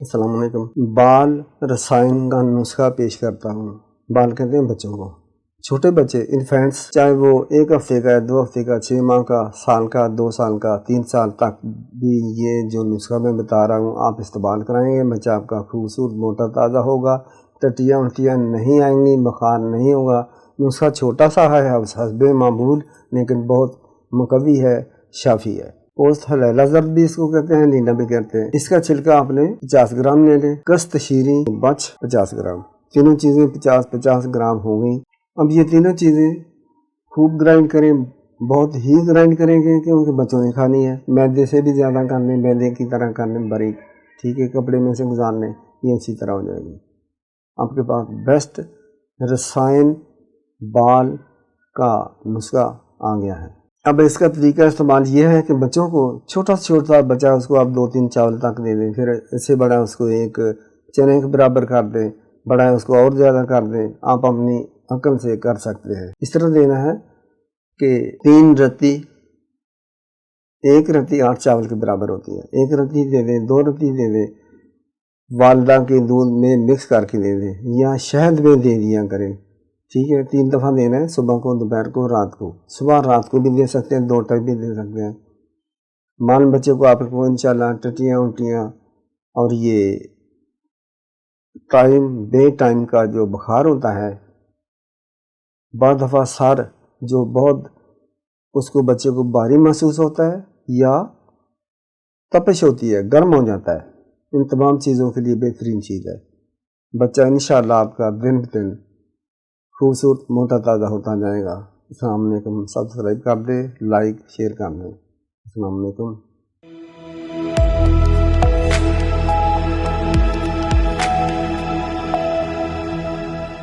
السلام علیکم۔ بال رسائن کا نسخہ پیش کرتا ہوں۔ بال کہتے ہیں بچوں کو، چھوٹے بچے انفینٹس، چاہے وہ 1 ہفتے کا ہے، 2 ہفتے کا، 6 ماہ کا، سال کا، 2 سال کا، 3 سال تک بھی یہ جو نسخہ میں بتا رہا ہوں آپ استعمال کرائیں گے، بچہ آپ کا خوبصورت موٹا تازہ ہوگا، ٹٹیاں الٹیاں نہیں آئیں گی، بخار نہیں ہوگا۔ نسخہ چھوٹا سا ہے حسب معمول، لیکن بہت مقوی ہے، شافی ہے۔ پوست حلیلہ زرد بھی اس کو کہتے ہیں، نیلا بھی کہتے ہیں۔ اس کا چھلکا آپ نے 50 گرام لے لیں، کست شیریں بچ 50 گرام، تینوں چیزیں 50-50 گرام ہو گئیں۔ اب یہ تینوں چیزیں خوب گرائنڈ کریں، بہت ہی گرائنڈ کریں گے کیونکہ بچوں نے کھانی ہے۔ میدے سے بھی زیادہ کر لیں، میدے کی طرح کر لیں باریک، ٹھیک ہے، کپڑے میں سے گزار لیں، یہ اچھی طرح ہو جائے گی۔ آپ کے پاس بیسٹ رسائن بال کا نسخہ آ گیا ہے۔ اب اس کا طریقہ استعمال یہ ہے کہ بچوں کو، چھوٹا سے چھوٹا بچہ اس کو آپ 2-3 چاول تک دے دیں، پھر اس سے بڑا اس کو 1 چنے کے برابر کر دیں، بڑا اس کو اور زیادہ کر دیں، آپ اپنی عقل سے کر سکتے ہیں۔ اس طرح دینا ہے کہ 3 رتی، 1 رتی 8 چاول کے برابر ہوتی ہے، 1 رتی دے دیں، 2 رتی دے دیں، والدہ کے دودھ میں مکس کر کے دے دیں یا شہد میں دے دیا کریں، ٹھیک ہے۔ 3 دفعہ دینا ہے، صبح کو، دوپہر کو، رات کو۔ صبح رات کو بھی دے سکتے ہیں، 2 ٹائم بھی دے سکتے ہیں۔ مان بچے کو آپ کو انشاءاللہ ٹٹیاں الٹیاں اور یہ بے ٹائم کا جو بخار ہوتا ہے، بعض دفعہ سر جو بہت اس کو بچے کو بھاری محسوس ہوتا ہے یا تپش ہوتی ہے، گرم ہو جاتا ہے، ان تمام چیزوں کے لیے بہترین چیز ہے۔ بچہ انشاءاللہ آپ کا دن بدن خوبصورت موٹا تازہ ہوتا جائے گا۔ السلام علیکم۔ سبسکرائب کر دیں، لائک شیئر کر دیں۔ السلام علیکم۔